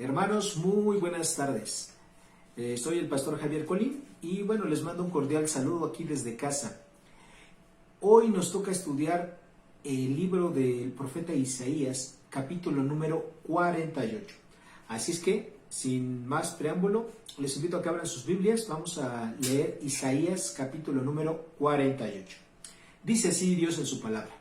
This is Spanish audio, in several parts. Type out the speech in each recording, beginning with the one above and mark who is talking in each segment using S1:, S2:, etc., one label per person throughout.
S1: Hermanos, muy buenas tardes. Soy el pastor Javier Colín y bueno, les mando un cordial saludo aquí desde casa. Hoy nos toca estudiar el libro del profeta Isaías, capítulo número 48. Así es que, sin más preámbulo, les invito a que abran sus Biblias. Vamos a leer Isaías, capítulo número 48. Dice así Dios en su palabra: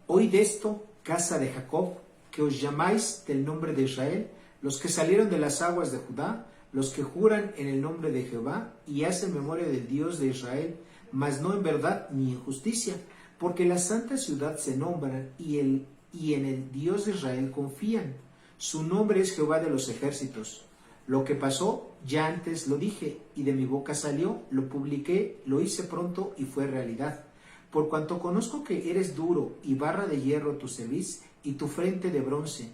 S1: Oíd esto, casa de Jacob, que os llamáis del nombre de Israel, los que salieron de las aguas de Judá, los que juran en el nombre de Jehová y hacen memoria del Dios de Israel, mas no en verdad ni en justicia, porque la santa ciudad se nombran y en el Dios de Israel confían. Su nombre es Jehová de los ejércitos. Lo que pasó ya antes lo dije, y de mi boca salió, lo publiqué, lo hice pronto y fue realidad. Por cuanto conozco que eres duro y barra de hierro tu cerviz y tu frente de bronce.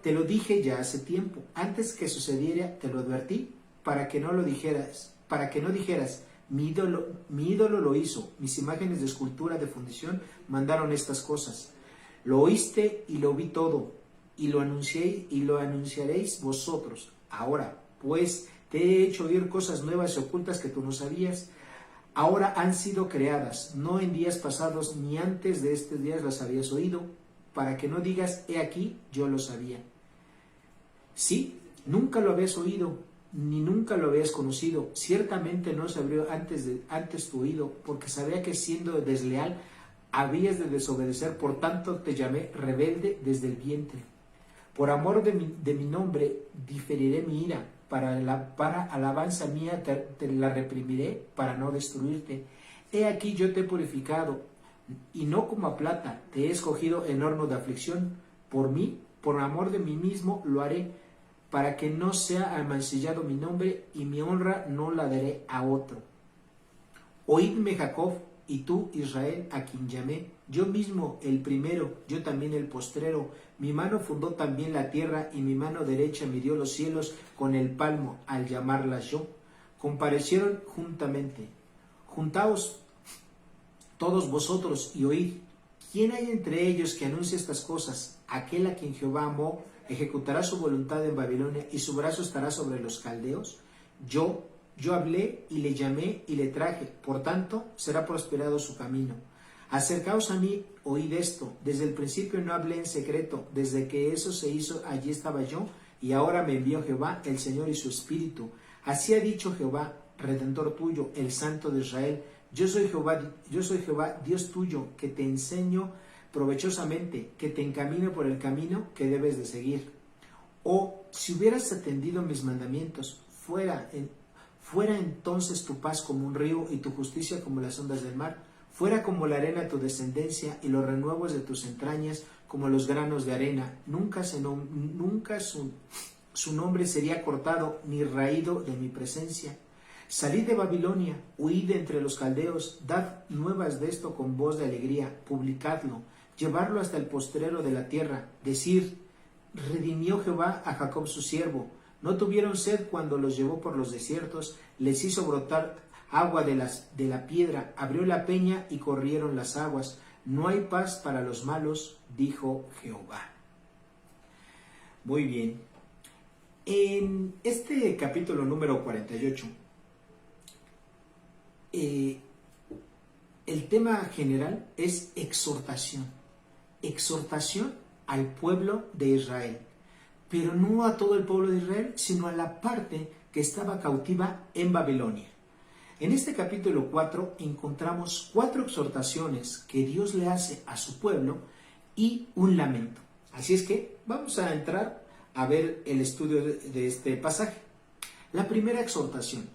S1: Te lo dije ya hace tiempo, antes que sucediera te lo advertí, para que no dijeras, mi ídolo lo hizo, mis imágenes de escultura de fundición mandaron estas cosas. Lo oíste y lo vi todo, y lo anuncié y lo anunciaréis vosotros. Ahora, pues, te he hecho oír cosas nuevas y ocultas que tú no sabías. Ahora han sido creadas, no en días pasados ni antes de estos días las habías oído, para que no digas, he aquí, yo lo sabía. Sí, nunca lo habías oído, ni nunca lo habías conocido. Ciertamente no se abrió antes tu oído, porque sabía que siendo desleal habías de desobedecer, por tanto te llamé rebelde desde el vientre. Por amor de mi nombre diferiré mi ira, para alabanza mía te la reprimiré, para no destruirte. He aquí yo te he purificado, y no como a plata, te he escogido en horno de aflicción. Por mí, por amor de mí mismo, lo haré, para que no sea amancillado mi nombre, y mi honra no la daré a otro. Oídme, Jacob, y tú, Israel, a quien llamé, yo mismo el primero, yo también el postrero. Mi mano fundó también la tierra, y mi mano derecha midió los cielos con el palmo, al llamarlas yo. Comparecieron juntamente. Juntaos todos vosotros y oíd. ¿Quién hay entre ellos que anuncie estas cosas? Aquel a quien Jehová amó ejecutará su voluntad en Babilonia, y su brazo estará sobre los caldeos. Yo hablé y le llamé y le traje, por tanto será prosperado su camino. Acercaos a mí, oíd esto. Desde el principio no hablé en secreto, desde que eso se hizo allí estaba yo, y ahora me envió Jehová, el Señor y su Espíritu. Así ha dicho Jehová, Redentor tuyo, el Santo de Israel. Yo soy Jehová, Dios tuyo, que te enseño provechosamente, que te encamino por el camino que debes de seguir. Oh, si hubieras atendido mis mandamientos, fuera entonces tu paz como un río y tu justicia como las ondas del mar. Fuera como la arena tu descendencia y los renuevos de tus entrañas como los granos de arena. Nunca su nombre sería cortado ni raído de mi presencia. Salid de Babilonia, huid de entre los caldeos, dad nuevas de esto con voz de alegría, publicadlo, llevarlo hasta el postrero de la tierra, decir, redimió Jehová a Jacob su siervo. No tuvieron sed cuando los llevó por los desiertos, les hizo brotar agua de la piedra, abrió la peña y corrieron las aguas. No hay paz para los malos, dijo Jehová. Muy bien. En este capítulo número 48, el tema general es exhortación al pueblo de Israel, pero no a todo el pueblo de Israel, sino a la parte que estaba cautiva en Babilonia. En este capítulo 4 encontramos 4 exhortaciones que Dios le hace a su pueblo y un lamento. Así es que vamos a entrar a ver el estudio de este pasaje. La primera exhortación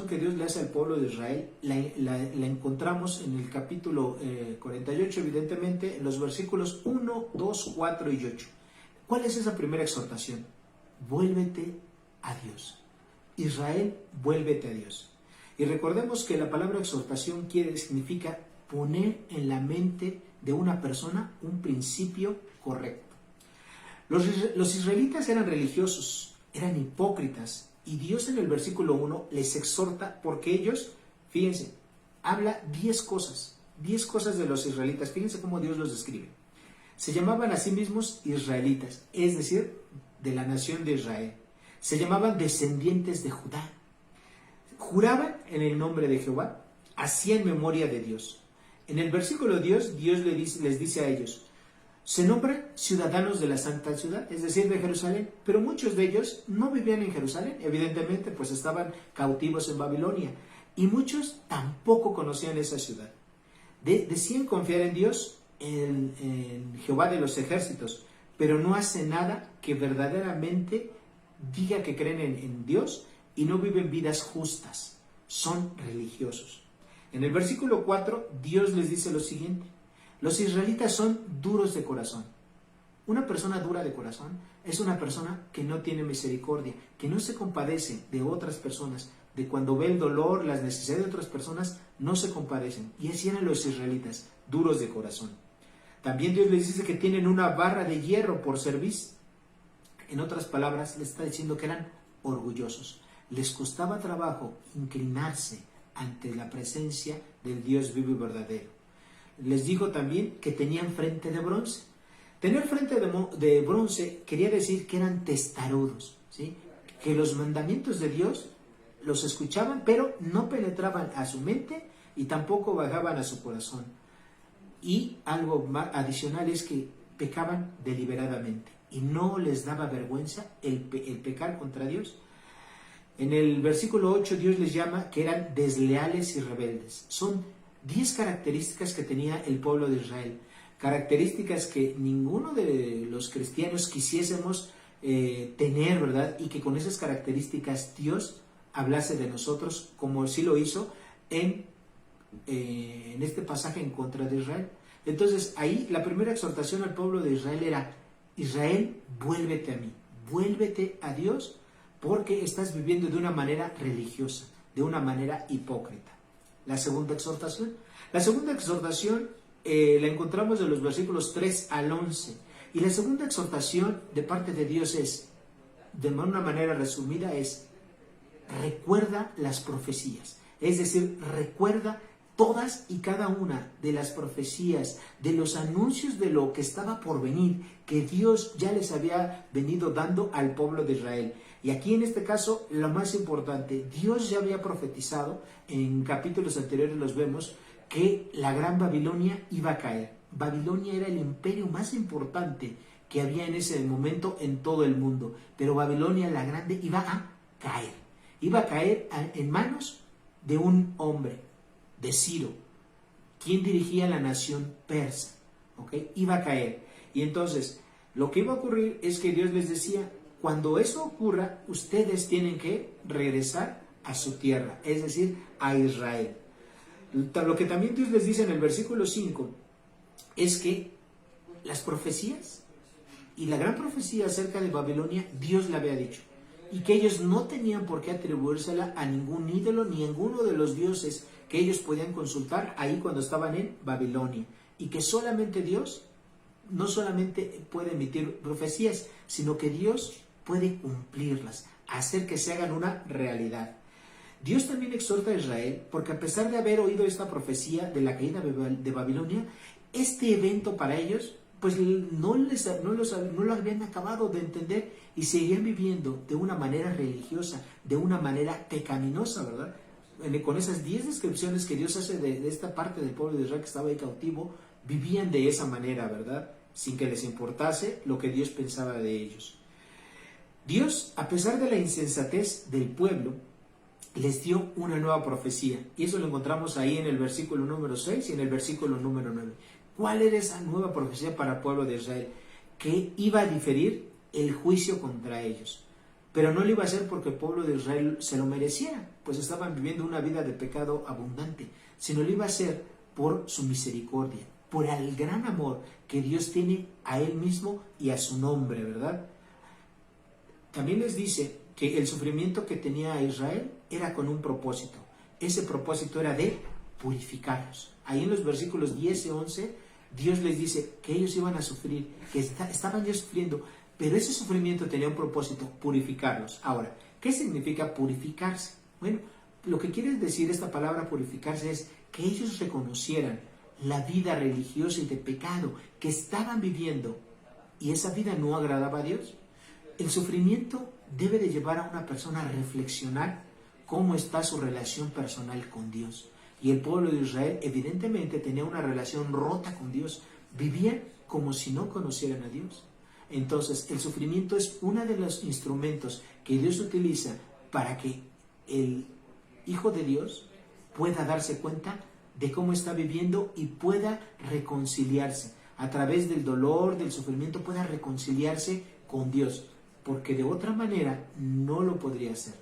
S1: que Dios le hace al pueblo de Israel la encontramos en el capítulo 48, evidentemente, en los versículos 1, 2, 4 y 8. ¿Cuál es esa primera exhortación? Vuélvete a Dios. Israel, vuélvete a Dios. Y recordemos que la palabra exhortación significa poner en la mente de una persona un principio correcto. Los israelitas eran religiosos, eran hipócritas, y Dios en el versículo 1 les exhorta porque ellos, fíjense, habla 10 cosas de los israelitas. Fíjense cómo Dios los describe. Se llamaban a sí mismos israelitas, es decir, de la nación de Israel. Se llamaban descendientes de Judá. Juraban en el nombre de Jehová, hacían memoria de Dios. En el versículo Dios les dice a ellos, se nombran ciudadanos de la santa ciudad, es decir, de Jerusalén, pero muchos de ellos no vivían en Jerusalén, evidentemente, pues estaban cautivos en Babilonia, y muchos tampoco conocían esa ciudad. Decían confiar en Dios, en Jehová de los ejércitos, pero no hacen nada que verdaderamente diga que creen en Dios y no viven vidas justas, son religiosos. En el versículo 4, Dios les dice lo siguiente, los israelitas son duros de corazón. Una persona dura de corazón es una persona que no tiene misericordia, que no se compadece de otras personas, de cuando ve el dolor, las necesidades de otras personas, no se compadecen. Y así eran los israelitas, duros de corazón. También Dios les dice que tienen una barra de hierro por cerviz. En otras palabras, les está diciendo que eran orgullosos. Les costaba trabajo inclinarse ante la presencia del Dios vivo y verdadero. Les dijo también que tenían frente de bronce. Tener frente de bronce quería decir que eran testarudos, ¿sí? Que los mandamientos de Dios los escuchaban, pero no penetraban a su mente y tampoco bajaban a su corazón. Y algo más adicional es que pecaban deliberadamente y no les daba vergüenza el pecar contra Dios. En el versículo 8 Dios les llama que eran desleales y rebeldes. Son 10 características que tenía el pueblo de Israel, características que ninguno de los cristianos quisiésemos tener, ¿verdad? Y que con esas características Dios hablase de nosotros, como sí lo hizo en este pasaje en contra de Israel. Entonces ahí la primera exhortación al pueblo de Israel era, Israel, vuélvete a mí, vuélvete a Dios, porque estás viviendo de una manera religiosa, de una manera hipócrita. La segunda exhortación la encontramos de los versículos 3 al 11. Y la segunda exhortación de parte de Dios es, de una manera resumida, es recuerda las profecías. Es decir, recuerda todas y cada una de las profecías, de los anuncios de lo que estaba por venir, que Dios ya les había venido dando al pueblo de Israel. Y aquí en este caso, lo más importante, Dios ya había profetizado, en capítulos anteriores los vemos, que la gran Babilonia iba a caer. Babilonia era el imperio más importante que había en ese momento en todo el mundo, pero Babilonia la grande iba a caer en manos de un hombre, de Ciro, quien dirigía la nación persa, ¿okay? Iba a caer. Y entonces, lo que iba a ocurrir es que Dios les decía, cuando eso ocurra, ustedes tienen que regresar a su tierra, es decir, a Israel. Lo que también Dios les dice en el versículo 5 es que las profecías y la gran profecía acerca de Babilonia, Dios la había dicho, y que ellos no tenían por qué atribuírsela a ningún ídolo ni a ninguno de los dioses que ellos podían consultar ahí cuando estaban en Babilonia, y que solamente Dios no solamente puede emitir profecías, sino que Dios puede cumplirlas, hacer que se hagan una realidad. Dios también exhorta a Israel, porque a pesar de haber oído esta profecía de la caída de Babilonia, este evento para ellos, pues no lo habían acabado de entender y seguían viviendo de una manera religiosa, de una manera pecaminosa, ¿verdad? Con esas 10 descripciones que Dios hace de esta parte del pueblo de Israel que estaba ahí cautivo, vivían de esa manera, ¿verdad? Sin que les importase lo que Dios pensaba de ellos. Dios, a pesar de la insensatez del pueblo, les dio una nueva profecía. Y eso lo encontramos ahí en el versículo número 6 y en el versículo número 9. ¿Cuál era esa nueva profecía para el pueblo de Israel? Que iba a diferir el juicio contra ellos. Pero no lo iba a hacer porque el pueblo de Israel se lo mereciera, pues estaban viviendo una vida de pecado abundante, sino lo iba a hacer por su misericordia, por el gran amor que Dios tiene a Él mismo y a su nombre, ¿verdad? También les dice que el sufrimiento que tenía Israel era con un propósito. Ese propósito era de purificarlos. Ahí en los versículos 10 y 11, Dios les dice que ellos iban a sufrir, que estaban ya sufriendo, pero ese sufrimiento tenía un propósito, purificarlos. Ahora, ¿qué significa purificarse? Bueno, lo que quiere decir esta palabra purificarse es que ellos reconocieran la vida religiosa y de pecado que estaban viviendo, y esa vida no agradaba a Dios. El sufrimiento debe de llevar a una persona a reflexionar cómo está su relación personal con Dios. Y el pueblo de Israel evidentemente tenía una relación rota con Dios. Vivían como si no conocieran a Dios. Entonces, el sufrimiento es uno de los instrumentos que Dios utiliza para que el Hijo de Dios pueda darse cuenta de cómo está viviendo y pueda reconciliarse. A través del dolor, del sufrimiento, pueda reconciliarse con Dios. Porque de otra manera no lo podría hacer.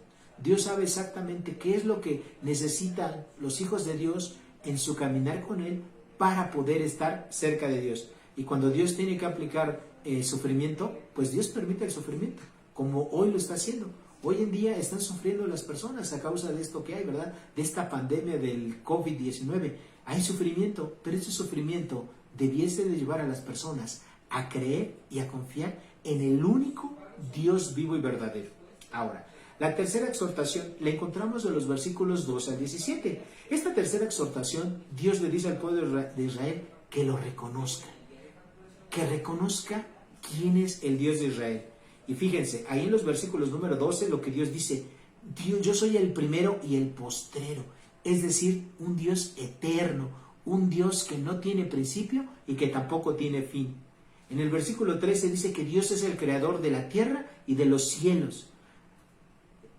S1: Dios sabe exactamente qué es lo que necesitan los hijos de Dios en su caminar con Él para poder estar cerca de Dios. Y cuando Dios tiene que aplicar sufrimiento, pues Dios permite el sufrimiento, como hoy lo está haciendo. Hoy en día están sufriendo las personas a causa de esto que hay, ¿verdad? De esta pandemia del COVID-19. Hay sufrimiento, pero ese sufrimiento debiese de llevar a las personas a creer y a confiar en el único Dios vivo y verdadero. Ahora, la tercera exhortación la encontramos en los versículos 2 al 17. Esta tercera exhortación, Dios le dice al pueblo de Israel que lo reconozca. Que reconozca quién es el Dios de Israel. Y fíjense, ahí en los versículos número 12, lo que Dios dice: Dios, yo soy el primero y el postrero. Es decir, un Dios eterno, un Dios que no tiene principio y que tampoco tiene fin. En el versículo 13 dice que Dios es el creador de la tierra y de los cielos.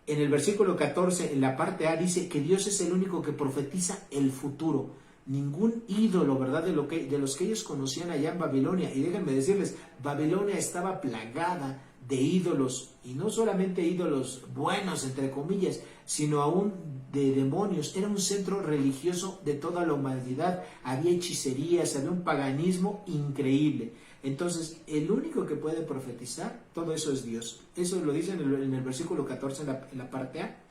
S1: En el versículo 14, en la parte A, dice que Dios es el único que profetiza el futuro. Ningún ídolo, ¿verdad?, de los que ellos conocían allá en Babilonia. Y déjenme decirles, Babilonia estaba plagada de ídolos, y no solamente ídolos buenos, entre comillas, sino aún de demonios. Era un centro religioso de toda la humanidad. Había hechicerías, había un paganismo increíble. Entonces, el único que puede profetizar todo eso es Dios. Eso lo dice en el versículo 14, en la parte A.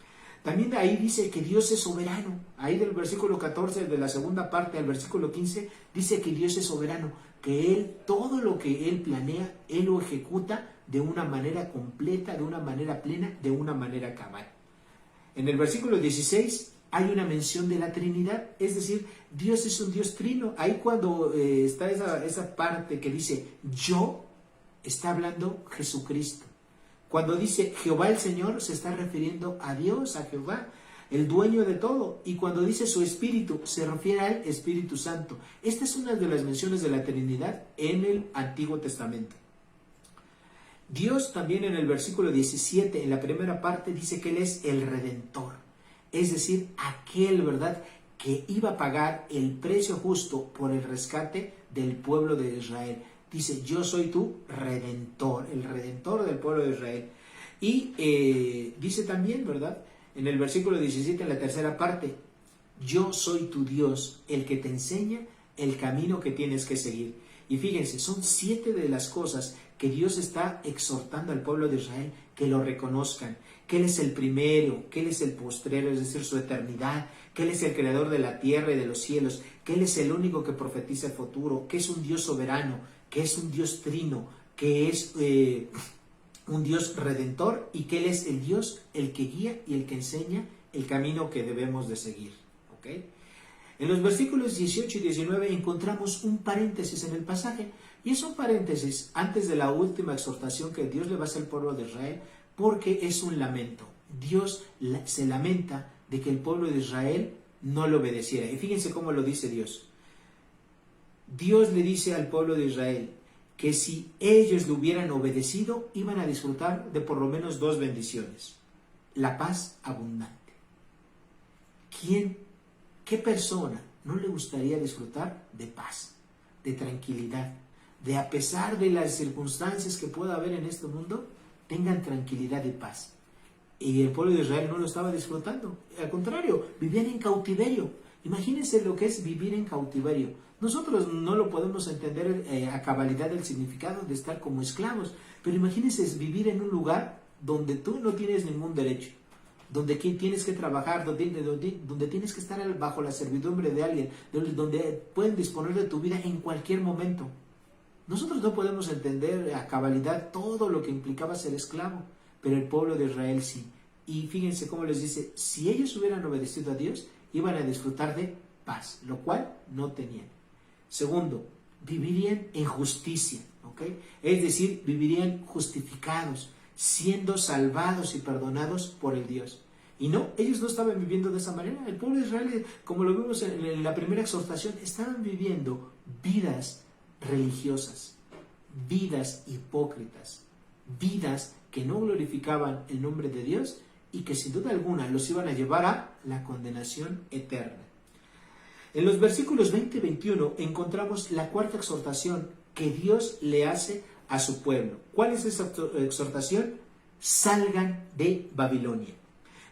S1: También de ahí dice que Dios es soberano. Ahí del versículo 14, de la segunda parte al versículo 15, dice que Dios es soberano, que Él, todo lo que Él planea, Él lo ejecuta de una manera completa, de una manera plena, de una manera cabal. En el versículo 16 hay una mención de la Trinidad, es decir, Dios es un Dios trino. Ahí cuando está esa parte que dice yo, está hablando Jesucristo. Cuando dice Jehová el Señor, se está refiriendo a Dios, a Jehová, el dueño de todo. Y cuando dice su Espíritu, se refiere al Espíritu Santo. Esta es una de las menciones de la Trinidad en el Antiguo Testamento. Dios también en el versículo 17, en la primera parte, dice que Él es el Redentor. Es decir, aquel, ¿verdad?, que iba a pagar el precio justo por el rescate del pueblo de Israel. Dice, yo soy tu Redentor, el Redentor del pueblo de Israel. Y dice también, ¿verdad?, en el versículo 17, en la tercera parte, yo soy tu Dios, el que te enseña el camino que tienes que seguir. Y fíjense, son 7 de las cosas que Dios está exhortando al pueblo de Israel que lo reconozcan, que Él es el primero, que Él es el postrero, es decir, su eternidad, que Él es el creador de la tierra y de los cielos, que Él es el único que profetiza el futuro, que es un Dios soberano, que es un Dios trino, que es un Dios redentor y que Él es el Dios, el que guía y el que enseña el camino que debemos de seguir. ¿Okay? En los versículos 18 y 19 encontramos un paréntesis en el pasaje, y es un paréntesis antes de la última exhortación que Dios le va a hacer al pueblo de Israel, porque es un lamento. Dios se lamenta de que el pueblo de Israel no le obedeciera. Y fíjense cómo lo dice Dios. Dios le dice al pueblo de Israel que si ellos le hubieran obedecido, iban a disfrutar de por lo menos 2 bendiciones. La paz abundante. ¿Qué persona no le gustaría disfrutar de paz, de tranquilidad, de a pesar de las circunstancias que pueda haber en este mundo, tengan tranquilidad y paz? Y el pueblo de Israel no lo estaba disfrutando. Al contrario, vivían en cautiverio. Imagínense lo que es vivir en cautiverio. Nosotros no lo podemos entender a cabalidad el significado de estar como esclavos, pero imagínense vivir en un lugar donde tú no tienes ningún derecho, donde tienes que trabajar, donde tienes que estar bajo la servidumbre de alguien, donde pueden disponer de tu vida en cualquier momento. Nosotros no podemos entender a cabalidad todo lo que implicaba ser esclavo, pero el pueblo de Israel sí. Y fíjense cómo les dice, si ellos hubieran obedecido a Dios, iban a disfrutar de paz, lo cual no tenían. Segundo, vivirían en justicia, ¿ok? Es decir, vivirían justificados. siendo salvados y perdonados por el Dios. Y no, ellos no estaban viviendo de esa manera. El pueblo de Israel, como lo vimos en la primera exhortación, estaban viviendo vidas religiosas, vidas hipócritas, vidas que no glorificaban el nombre de Dios y que sin duda alguna los iban a llevar a la condenación eterna. En los versículos 20 y 21 encontramos la cuarta exhortación que Dios le hace a su pueblo. ¿Cuál es esa exhortación? Salgan de Babilonia.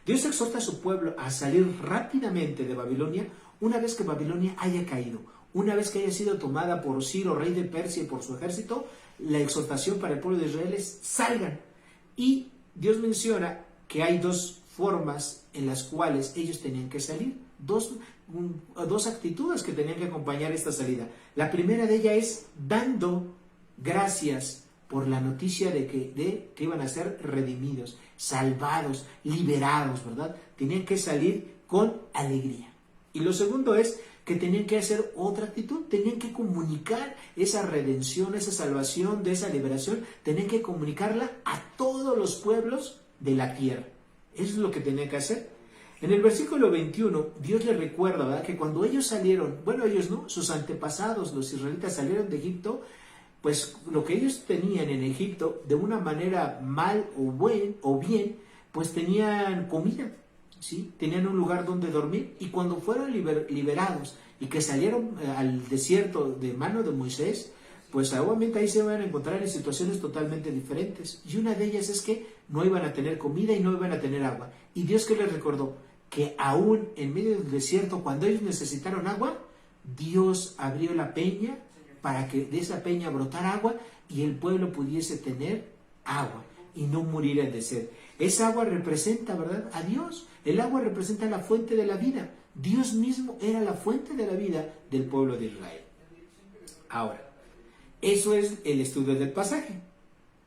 S1: Dios exhorta a su pueblo a salir rápidamente de Babilonia una vez que Babilonia haya caído, una vez que haya sido tomada por Ciro, rey de Persia, y por su ejército. La exhortación para el pueblo de Israel es: salgan. Y Dios menciona que hay dos formas en las cuales ellos tenían que salir, dos actitudes que tenían que acompañar esta salida. La primera de ellas es dando gracias por la noticia de que iban a ser redimidos, salvados, liberados, ¿verdad? Tenían que salir con alegría. Y lo segundo es que tenían que hacer otra actitud, tenían que comunicar esa redención, esa salvación, de esa liberación, tenían que comunicarla a todos los pueblos de la tierra. Eso es lo que tenían que hacer. En el versículo 21, Dios les recuerda, ¿verdad?, que cuando ellos salieron, bueno, ellos no, sus antepasados, los israelitas, salieron de Egipto, pues lo que ellos tenían en Egipto, de una manera mal o bien, pues tenían comida, ¿sí? Tenían un lugar donde dormir, y cuando fueron liberados y que salieron al desierto de mano de Moisés, pues obviamente ahí se van a encontrar en situaciones totalmente diferentes. Y una de ellas es que no iban a tener comida y no iban a tener agua. Y Dios, que les recordó que aún en medio del desierto, cuando ellos necesitaron agua, Dios abrió la peña para que de esa peña brotara agua y el pueblo pudiese tener agua y no morir de sed. Esa agua representa, ¿verdad?, a Dios. El agua representa la fuente de la vida. Dios mismo era la fuente de la vida del pueblo de Israel. Ahora, eso es el estudio del pasaje.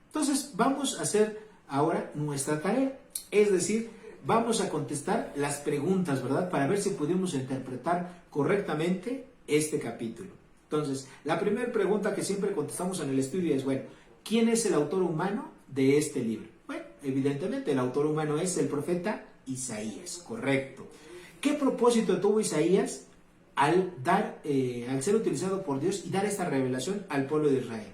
S1: Entonces, vamos a hacer ahora nuestra tarea. Es decir, vamos a contestar las preguntas, ¿verdad?, para ver si pudimos interpretar correctamente este capítulo. Entonces, la primera pregunta que siempre contestamos en el estudio es, bueno, ¿quién es el autor humano de este libro? Bueno, evidentemente el autor humano es el profeta Isaías, correcto. ¿Qué propósito tuvo Isaías al ser utilizado por Dios y dar esta revelación al pueblo de Israel?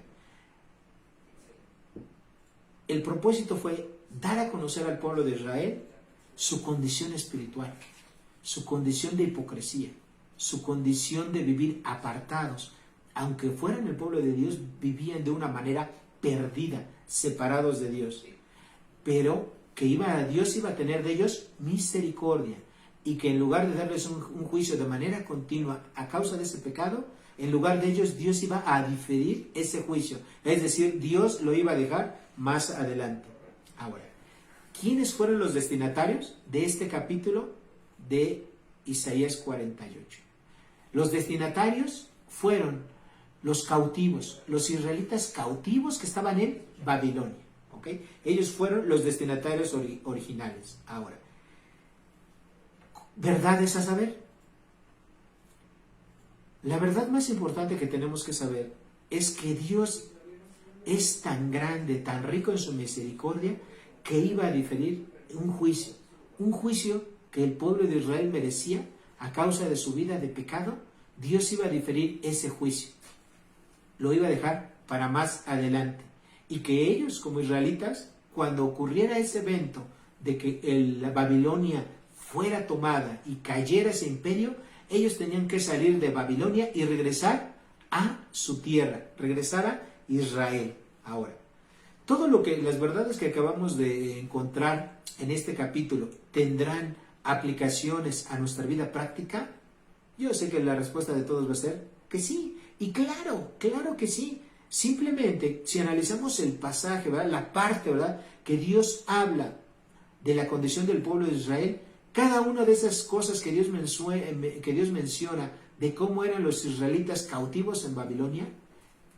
S1: El propósito fue dar a conocer al pueblo de Israel su condición espiritual, su condición de hipocresía, su condición de vivir apartados. Aunque fueran el pueblo de Dios, vivían de una manera perdida, separados de Dios. Pero que Dios iba a tener de ellos misericordia, y que en lugar de darles un juicio de manera continua a causa de ese pecado, en lugar de ellos Dios iba a diferir ese juicio. Es decir, Dios lo iba a dejar más adelante. Ahora, ¿quiénes fueron los destinatarios de este capítulo de Isaías 48? Los destinatarios fueron los cautivos, los israelitas cautivos que estaban en Babilonia. ¿Okay? Ellos fueron los destinatarios originales. Ahora, ¿verdades a saber? La verdad más importante que tenemos que saber es que Dios es tan grande, tan rico en su misericordia, que iba a diferir un juicio que el pueblo de Israel merecía a causa de su vida de pecado. Dios iba a diferir ese juicio, lo iba a dejar para más adelante, y que ellos como israelitas, cuando ocurriera ese evento de que la Babilonia fuera tomada y cayera ese imperio, ellos tenían que salir de Babilonia y regresar a su tierra, regresar a Israel. Ahora, todo las verdades que acabamos de encontrar en este capítulo, ¿tendrán aplicaciones a nuestra vida práctica? Yo sé que la respuesta de todos va a ser que sí, y claro que sí. Simplemente, si analizamos el pasaje, ¿verdad?, la parte, ¿verdad?, que Dios habla de la condición del pueblo de Israel, cada una de esas cosas que Dios menciona de cómo eran los israelitas cautivos en Babilonia,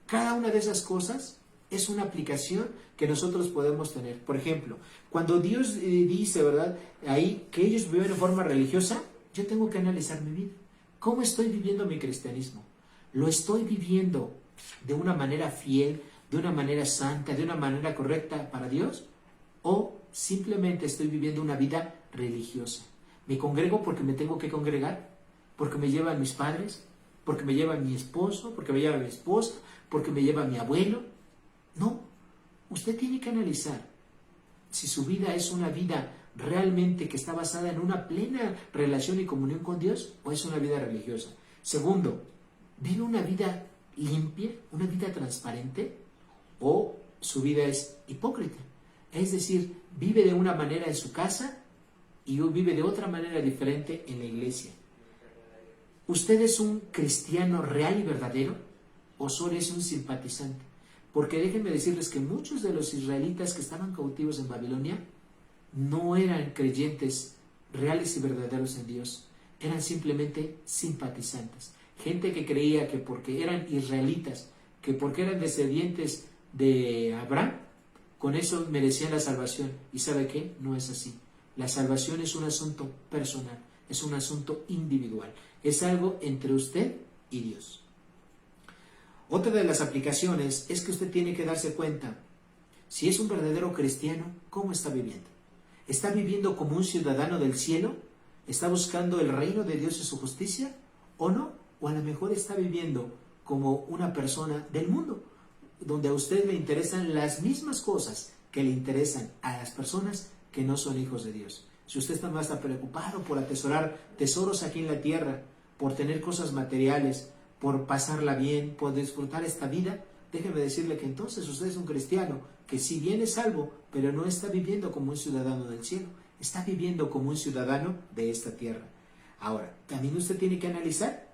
S1: cada una de esas cosas es una aplicación que nosotros podemos tener. Por ejemplo, cuando Dios dice, ¿verdad?, ahí que ellos viven de forma religiosa, yo tengo que analizar mi vida. ¿Cómo estoy viviendo mi cristianismo? ¿Lo estoy viviendo de una manera fiel, de una manera santa, de una manera correcta para Dios? o simplemente estoy viviendo una vida religiosa. Me congrego porque me tengo que congregar, porque me llevan mis padres, porque me lleva mi esposo, porque me lleva mi esposa, porque me lleva mi abuelo. No, usted tiene que analizar si su vida es una vida realmente que está basada en una plena relación y comunión con Dios o es una vida religiosa. Segundo, ¿vive una vida limpia, una vida transparente o su vida es hipócrita? Es decir, vive de una manera en su casa y vive de otra manera diferente en la iglesia. ¿Usted es un cristiano real y verdadero o solo es un simpatizante? Porque déjenme decirles que muchos de los israelitas que estaban cautivos en Babilonia no eran creyentes reales y verdaderos en Dios, eran simplemente simpatizantes. Gente que creía que porque eran israelitas, que porque eran descendientes de Abraham, con eso merecían la salvación. ¿Y sabe qué? No es así. La salvación es un asunto personal, es un asunto individual. Es algo entre usted y Dios. Otra de las aplicaciones es que usted tiene que darse cuenta, si es un verdadero cristiano, ¿cómo está viviendo? ¿Está viviendo como un ciudadano del cielo? ¿Está buscando el reino de Dios y su justicia? ¿O no? O a lo mejor está viviendo como una persona del mundo, donde a usted le interesan las mismas cosas que le interesan a las personas que no son hijos de Dios. Si usted está más preocupado por atesorar tesoros aquí en la tierra, por tener cosas materiales, por pasarla bien, por disfrutar esta vida, déjeme decirle que entonces usted es un cristiano que si bien es salvo, pero no está viviendo como un ciudadano del cielo, está viviendo como un ciudadano de esta tierra. Ahora, también usted tiene que analizar,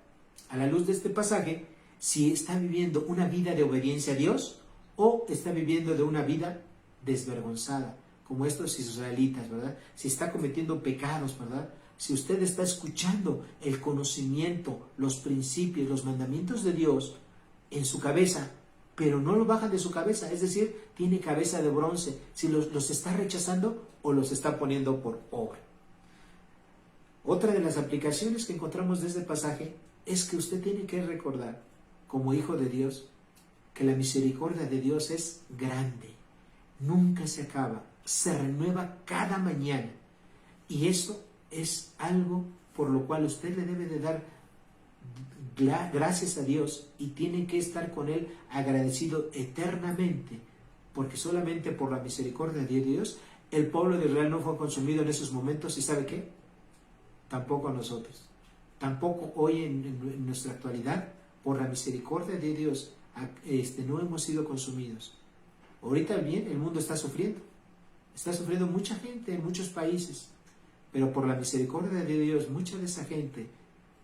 S1: a la luz de este pasaje, si está viviendo una vida de obediencia a Dios o está viviendo de una vida desvergonzada, como estos israelitas, ¿verdad? Si está cometiendo pecados, ¿verdad? Si usted está escuchando el conocimiento, los principios, los mandamientos de Dios en su cabeza, pero no lo baja de su cabeza, es decir, tiene cabeza de bronce, si los está rechazando o los está poniendo por obra. Otra de las aplicaciones que encontramos de este pasaje es que usted tiene que recordar, como hijo de Dios, que la misericordia de Dios es grande, nunca se acaba, se renueva cada mañana, y eso es algo por lo cual usted le debe de dar gracias a Dios y tiene que estar con Él agradecido eternamente, porque solamente por la misericordia de Dios el pueblo de Israel no fue consumido en esos momentos. ¿Y sabe qué? Tampoco nosotros, tampoco hoy en nuestra actualidad, por la misericordia de Dios no hemos sido consumidos. Ahorita bien, el mundo está sufriendo mucha gente en muchos países, pero por la misericordia de Dios, mucha de esa gente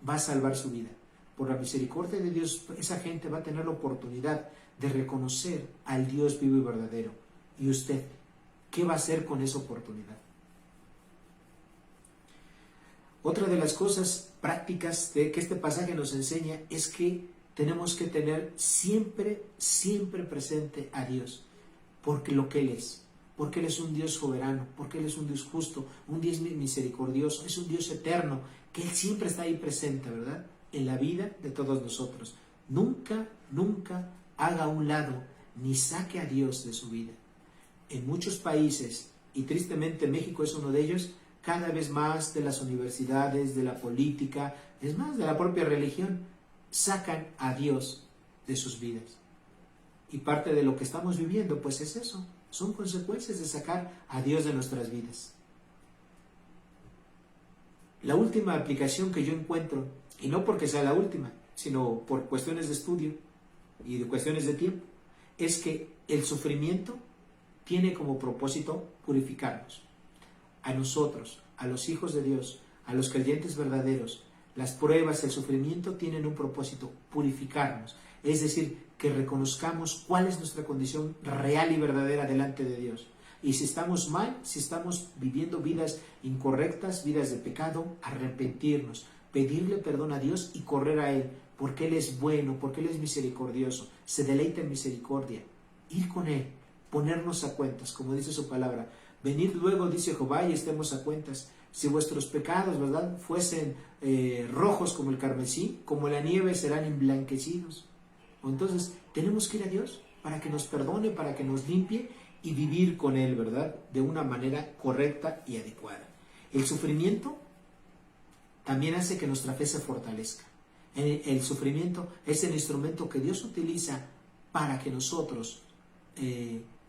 S1: va a salvar su vida. Por la misericordia de Dios, esa gente va a tener la oportunidad de reconocer al Dios vivo y verdadero. ¿Y usted qué va a hacer con esa oportunidad? Otra de las cosas prácticas que este pasaje nos enseña es que tenemos que tener siempre, siempre presente a Dios, porque lo que Él es. Porque Él es un Dios soberano, porque Él es un Dios justo, un Dios misericordioso, es un Dios eterno, que Él siempre está ahí presente, ¿verdad? En la vida de todos nosotros. Nunca, nunca haga a un lado, ni saque a Dios de su vida. En muchos países, y tristemente México es uno de ellos, cada vez más de las universidades, de la política, es más, de la propia religión, sacan a Dios de sus vidas. Y parte de lo que estamos viviendo, pues es eso. Son consecuencias de sacar a Dios de nuestras vidas. La última aplicación que yo encuentro, y no porque sea la última, sino por cuestiones de estudio y de cuestiones de tiempo, es que el sufrimiento tiene como propósito purificarnos. A nosotros, a los hijos de Dios, a los creyentes verdaderos, las pruebas, el sufrimiento tienen un propósito, purificarnos. Es decir, que reconozcamos cuál es nuestra condición real y verdadera delante de Dios. Y si estamos mal, si estamos viviendo vidas incorrectas, vidas de pecado, arrepentirnos, pedirle perdón a Dios y correr a Él, porque Él es bueno, porque Él es misericordioso, se deleita en misericordia. Ir con Él, ponernos a cuentas, como dice su palabra. Venid luego, dice Jehová, y estemos a cuentas. Si vuestros pecados, ¿verdad?, fuesen rojos como el carmesí, como la nieve serán emblanquecidos. Entonces, tenemos que ir a Dios para que nos perdone, para que nos limpie y vivir con Él, ¿verdad? De una manera correcta y adecuada. El sufrimiento también hace que nuestra fe se fortalezca. El sufrimiento es el instrumento que Dios utiliza para que nosotros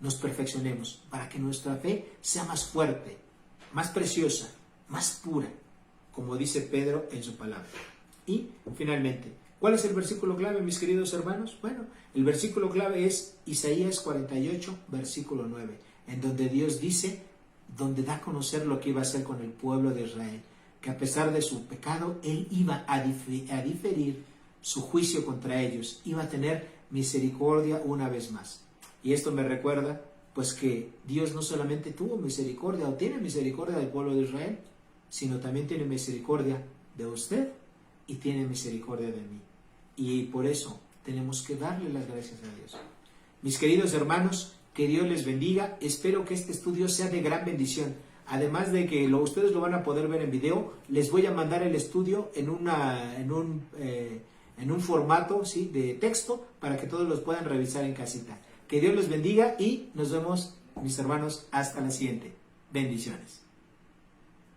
S1: nos perfeccionemos, para que nuestra fe sea más fuerte, más preciosa, más pura, como dice Pedro en su palabra. Y finalmente, ¿cuál es el versículo clave, mis queridos hermanos? Bueno, el versículo clave es Isaías 48, versículo 9, en donde Dios dice, donde da a conocer lo que iba a hacer con el pueblo de Israel, que a pesar de su pecado, Él iba a diferir su juicio contra ellos, iba a tener misericordia una vez más. Y esto me recuerda, pues, que Dios no solamente tuvo misericordia o tiene misericordia del pueblo de Israel, sino también tiene misericordia de usted y tiene misericordia de mí. Y por eso tenemos que darle las gracias a Dios. Mis queridos hermanos, que Dios les bendiga. Espero que este estudio sea de gran bendición. Además de que ustedes lo van a poder ver en video, les voy a mandar el estudio en un formato, ¿sí?, de texto para que todos los puedan revisar en casita. Que Dios les bendiga y nos vemos, mis hermanos, hasta la siguiente. Bendiciones.